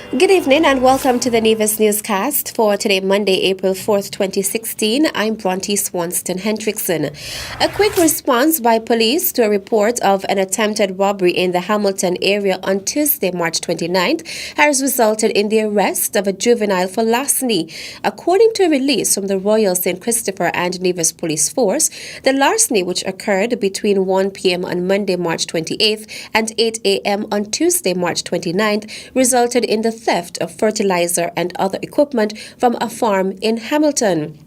Good evening and welcome to the Nevis newscast for today, Monday, April 4th, 2016. I'm Bronte Swanston Hendrickson. A quick response by police to a report of an attempted robbery in the Hamilton area on Tuesday, March 29th, has resulted in the arrest of a juvenile for larceny. According to a release from the Royal St. Christopher and Nevis Police Force, the larceny, which occurred between 1 p.m. on Monday, March 28th and 8 a.m. on Tuesday, March 29th, resulted in the theft of fertilizer and other equipment from a farm in Hamilton.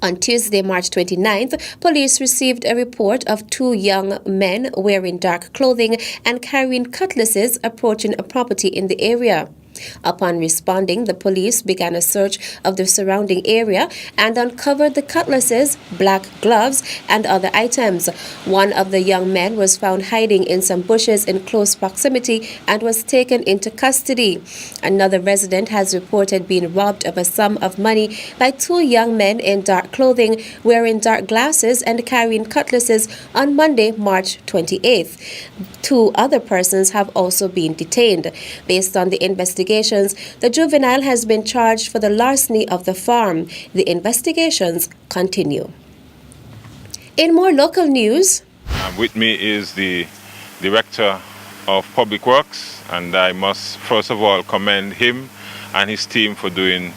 On Tuesday, March 29th, police received a report of two young men wearing dark clothing and carrying cutlasses approaching a property in the area. Upon responding, the police began a search of the surrounding area and uncovered the cutlasses, black gloves, and other items. One of the young men was found hiding in some bushes in close proximity and was taken into custody. Another resident has reported being robbed of a sum of money by two young men in dark clothing, wearing dark glasses and carrying cutlasses on Monday, March 28th. Two other persons have also been detained. Based on the investigations, the juvenile has been charged for the larceny of the farm. The investigations continue. In more local news, with me is the Director of Public Works, and I must first of all commend him and his team for doing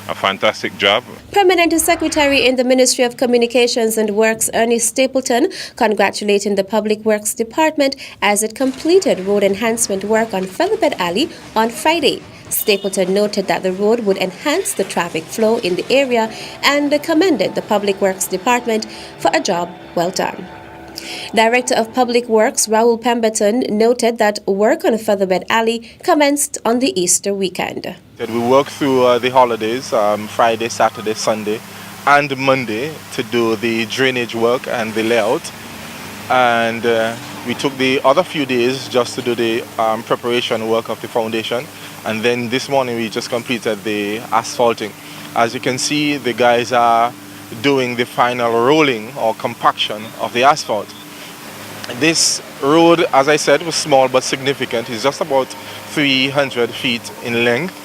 a fantastic job. Permanent Secretary in the Ministry of Communications and Works, Ernest Stapleton, congratulating the Public Works Department as it completed road enhancement work on Featherbed Alley on Friday. Stapleton noted that the road would enhance the traffic flow in the area and commended the Public Works Department for a job well done. Director of Public Works Raoul Pemberton noted that work on Featherbed Alley commenced on the Easter weekend. We worked through the holidays, Friday, Saturday, Sunday, and Monday to do the drainage work and the layout. And we took the other few days just to do the preparation work of the foundation. And then this morning we just completed the asphalting. As you can see, the guys are doing the final rolling or compaction of the asphalt. This road, as I said, was small but significant. It's just about 300 feet in length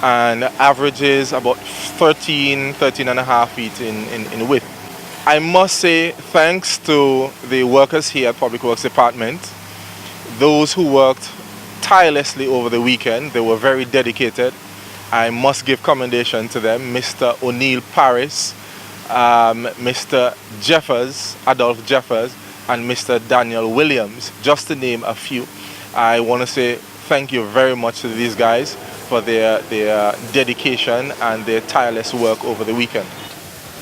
and averages about 13 and a half feet in width. I must say thanks to the workers here at Public Works Department, those who worked tirelessly over the weekend. They were very dedicated. I must give commendation to them. Mr. O'Neill Paris, Mr. Jeffers, Adolph Jeffers, and Mr. Daniel Williams, just to name a few. I want to say thank you very much to these guys for their dedication and their tireless work over the weekend.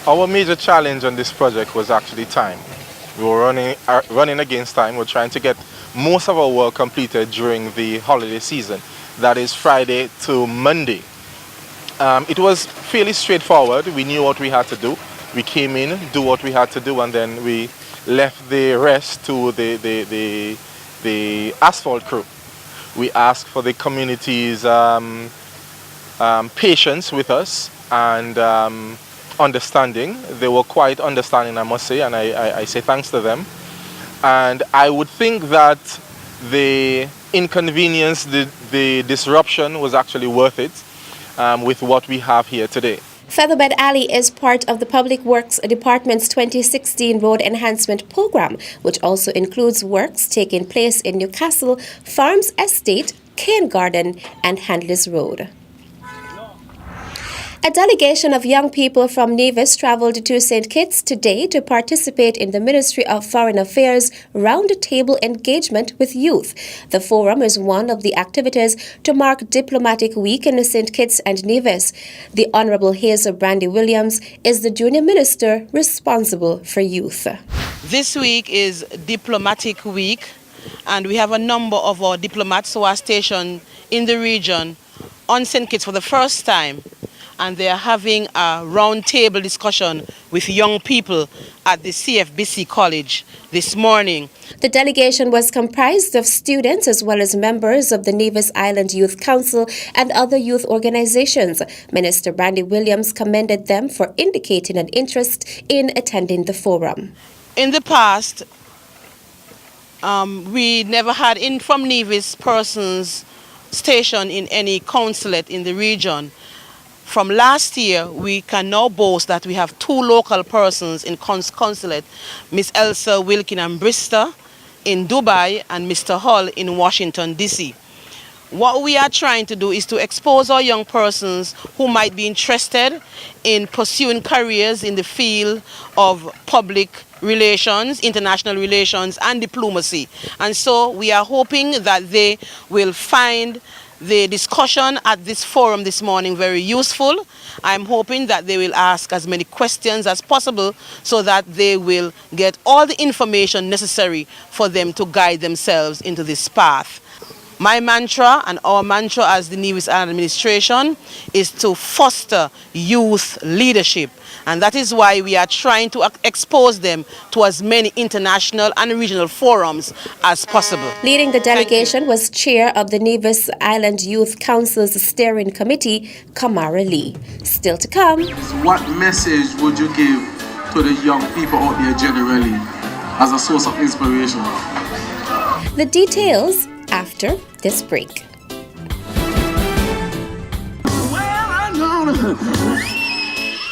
Our major challenge on this project was actually time. We were running against time. We're trying to get most of our work completed during the holiday season. That is Friday to Monday. It was fairly straightforward. We knew what we had to do. We came in, do what we had to do, and then we left the rest to the asphalt crew. We asked for the community's patience with us and understanding. They were quite understanding, I must say, and I say thanks to them. And I would think that the inconvenience, the disruption was actually worth it with what we have here today. Featherbed Alley is part of the Public Works Department's 2016 Road Enhancement Program, which also includes works taking place in Newcastle, Farms Estate, Cane Garden, and Handley's Road. A delegation of young people from Nevis traveled to St. Kitts today to participate in the Ministry of Foreign Affairs round-table engagement with youth. The forum is one of the activities to mark Diplomatic Week in St. Kitts and Nevis. The Honourable Hazel Brandy Williams is the junior minister responsible for youth. This week is Diplomatic Week, and we have a number of our diplomats who are stationed in the region on St. Kitts for the first time. And they are having a round-table discussion with young people at the CFBC College this morning. The delegation was comprised of students as well as members of the Nevis Island Youth Council and other youth organizations. Minister Brandy Williams commended them for indicating an interest in attending the forum. In the past, we never had in from Nevis persons stationed in any consulate in the region. From last year, we can now boast that we have 2 local persons in consulate, Miss Elsa Wilkin and Bristol in Dubai and Mr. Hull in Washington, D.C. What we are trying to do is to expose our young persons who might be interested in pursuing careers in the field of public relations, international relations, and diplomacy. And so we are hoping that they will find the discussion at this forum this morning very useful. I'm hoping that they will ask as many questions as possible so that they will get all the information necessary for them to guide themselves into this path. My mantra and our mantra as the Nevis Island Administration is to foster youth leadership, and that is why we are trying to expose them to as many international and regional forums as possible. Leading the delegation was Chair of the Nevis Island Youth Council's Steering Committee, Kamara Lee. Still to come. What message would you give to the young people out there generally as a source of inspiration? The details after this break.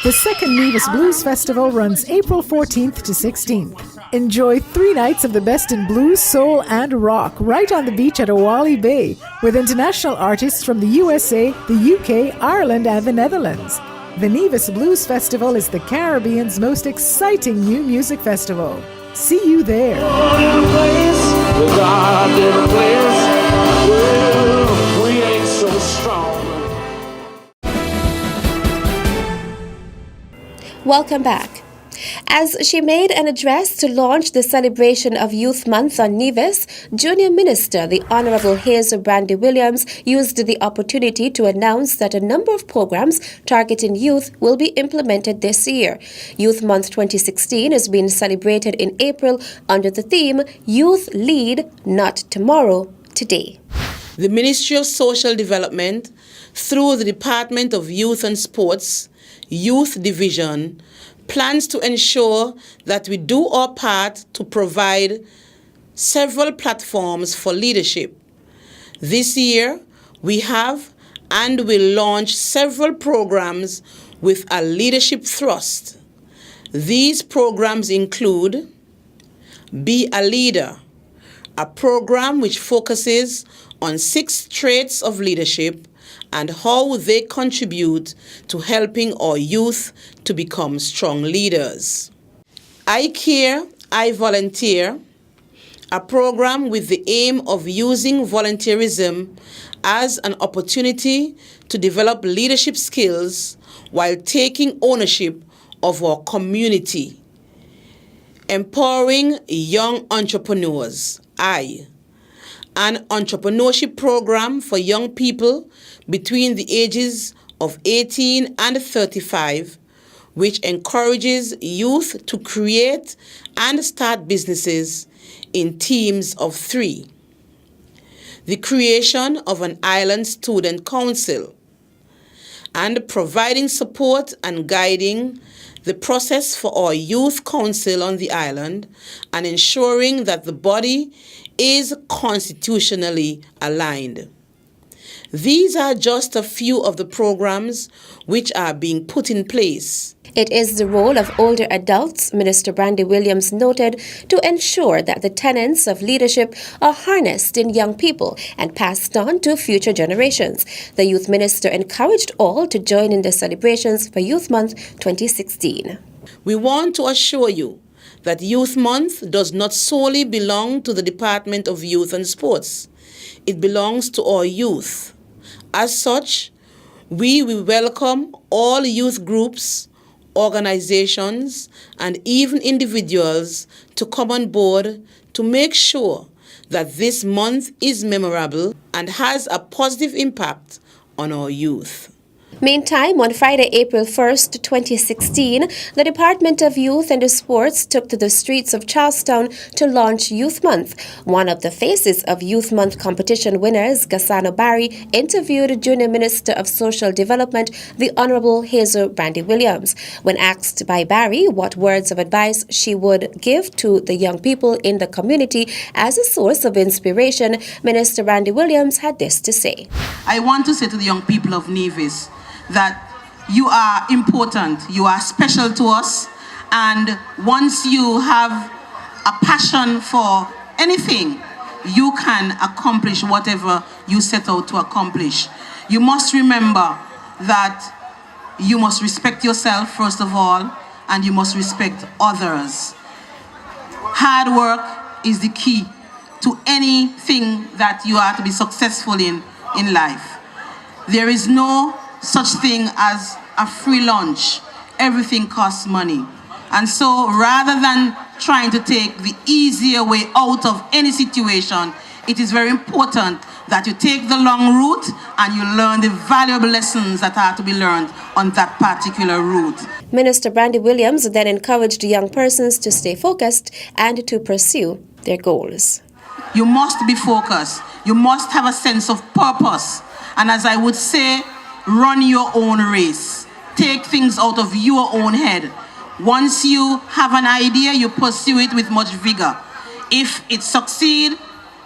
The second Nevis Blues Festival runs April 14th to 16th. Enjoy 3 nights of the best in blues, soul, and rock right on the beach at Owali Bay with international artists from the USA, the UK, Ireland, and the Netherlands. The Nevis Blues Festival is the Caribbean's most exciting new music festival. See you there. Welcome back. As she made an address to launch the celebration of Youth Month on Nevis, Junior Minister, the Honorable Hazel Brandy Williams, used the opportunity to announce that a number of programs targeting youth will be implemented this year. Youth Month 2016 is being celebrated in April under the theme Youth Lead, Not Tomorrow, Today. The Ministry of Social Development, through the Department of Youth and Sports, Youth Division, plans to ensure that we do our part to provide several platforms for leadership. This year, we have and will launch several programs with a leadership thrust. These programs include Be a Leader, a program which focuses on 6 traits of leadership and how they contribute to helping our youth to become strong leaders. I Care, I Volunteer, a program with the aim of using volunteerism as an opportunity to develop leadership skills while taking ownership of our community. Empowering Young Entrepreneurs, an entrepreneurship program for young people between the ages of 18 and 35, which encourages youth to create and start businesses in teams of 3. The creation of an island student council, and providing support and guiding the process for our youth council on the island and ensuring that the body is constitutionally aligned. These are just a few of the programs which are being put in place. It is the role of older adults, Minister Brandy Williams noted, to ensure that the tenets of leadership are harnessed in young people and passed on to future generations. The Youth Minister encouraged all to join in the celebrations for Youth Month 2016. We want to assure you that Youth Month does not solely belong to the Department of Youth and Sports. It belongs to our youth. As such, we will welcome all youth groups, organizations, and even individuals to come on board to make sure that this month is memorable and has a positive impact on our youth. Meantime, on Friday, April 1st, 2016, the Department of Youth and Sports took to the streets of Charlestown to launch Youth Month. One of the faces of Youth Month competition winners, Gassano Barry, interviewed Junior Minister of Social Development, the Honorable Hazel Brandy Williams. When asked by Barry what words of advice she would give to the young people in the community as a source of inspiration, Minister Brandy Williams had this to say. I want to say to the young people of Nevis that you are important, you are special to us, and once you have a passion for anything, you can accomplish whatever you set out to accomplish. You must remember that you must respect yourself first of all, and you must respect others. Hard work is the key to anything that you are to be successful in life. There is no such thing as a free lunch. Everything costs money. And so rather than trying to take the easier way out of any situation, it is very important that you take the long route and you learn the valuable lessons that are to be learned on that particular route. Minister Brandy Williams then encouraged young persons to stay focused and to pursue their goals. You must be focused. You must have a sense of purpose. And as I would say, run your own race. Take things out of your own head. Once you have an idea, you pursue it with much vigor. If it succeeds,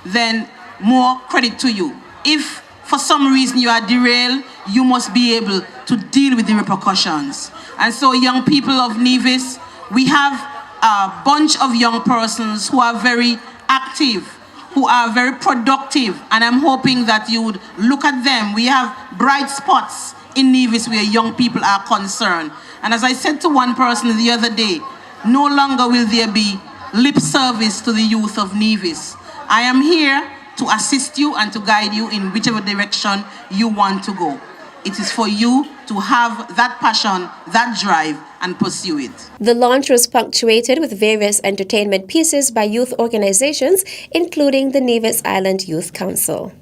then more credit to you. If for some reason you are derailed, you must be able to deal with the repercussions. And so young people of Nevis, we have a bunch of young persons who are very active, who are very productive, and I'm hoping that you would look at them. We have bright spots in Nevis where young people are concerned. And as I said to one person the other day, no longer will there be lip service to the youth of Nevis. I am here to assist you and to guide you in whichever direction you want to go. It is for you to have that passion, that drive, and pursue it. The launch was punctuated with various entertainment pieces by youth organizations, including the Nevis Island Youth Council.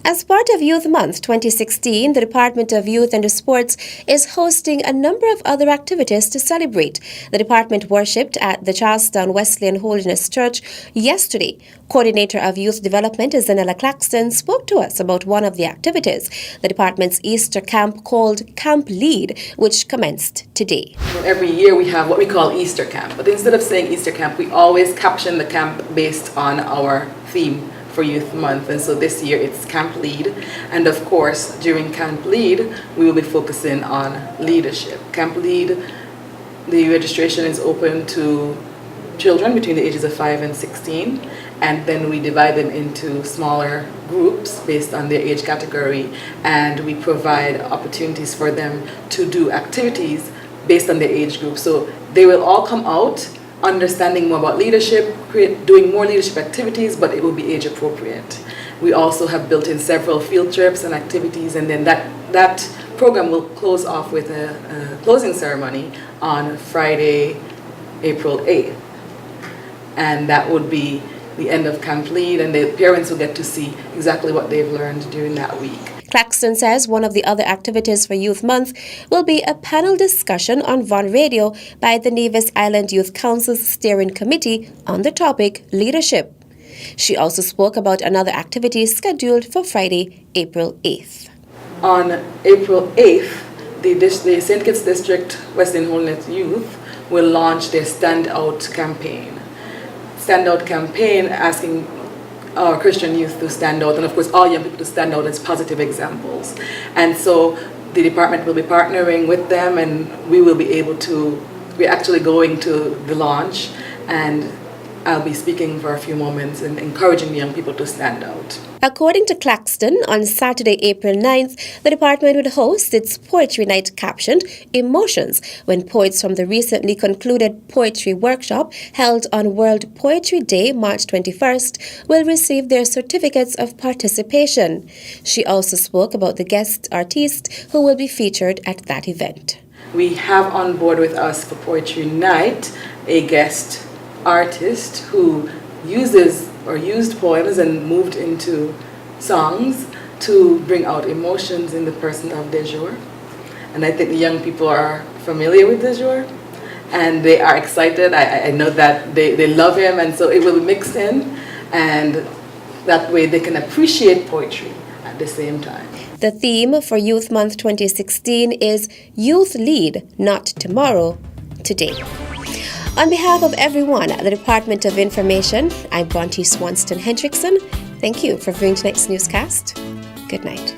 As part of Youth Month 2016, the Department of Youth and Sports is hosting a number of other activities to celebrate. The department worshipped at the Charlestown Wesleyan Holiness Church yesterday. Coordinator of Youth Development, Zanella Claxton, spoke to us about one of the activities, the department's Easter camp called Camp Lead, which commenced today. Every year we have what we call Easter camp, but instead of saying Easter camp, we always caption the camp based on our theme for Youth Month, and so this year it's Camp Lead, and of course during Camp Lead we will be focusing on leadership. Camp Lead, the registration is open to children between the ages of 5 and 16, and then we divide them into smaller groups based on their age category, and we provide opportunities for them to do activities based on their age group. So they will all come out understanding more about leadership, doing more leadership activities, but it will be age appropriate. We also have built in several field trips and activities, and then that program will close off with a closing ceremony on Friday, April 8th. And that would be the end of Camp Lead, and the parents will get to see exactly what they've learned during that week. Claxton says one of the other activities for Youth Month will be a panel discussion on Von Radio by the Nevis Island Youth Council's Steering Committee on the topic leadership. She also spoke about another activity scheduled for Friday, April 8th. On April 8th, the St. Kitts District Wesleyan Holiness Youth will launch their Stand Out campaign. Stand Out campaign asking our Christian youth to stand out, and of course all young people to stand out as positive examples. And so the department will be partnering with them, and we're actually going to the launch, and I'll be speaking for a few moments and encouraging the young people to stand out. According to Claxton, on Saturday, April 9th, the department would host its Poetry Night captioned Emotions, when poets from the recently concluded poetry workshop held on World Poetry Day, March 21st, will receive their certificates of participation. She also spoke about the guest artist who will be featured at that event. We have on board with us for Poetry Night a guest artist who used poems and moved into songs to bring out emotions in the person of de jour. And I think the young people are familiar with the jour, and they are excited. I know that they love him, and so it will be mixed in, and that way they can appreciate poetry at the same time. The theme for Youth Month 2016 is Youth Lead, Not Tomorrow, Today. On behalf of everyone at the Department of Information, I'm Bronte Swanston Hendrickson. Thank you for viewing tonight's newscast. Good night.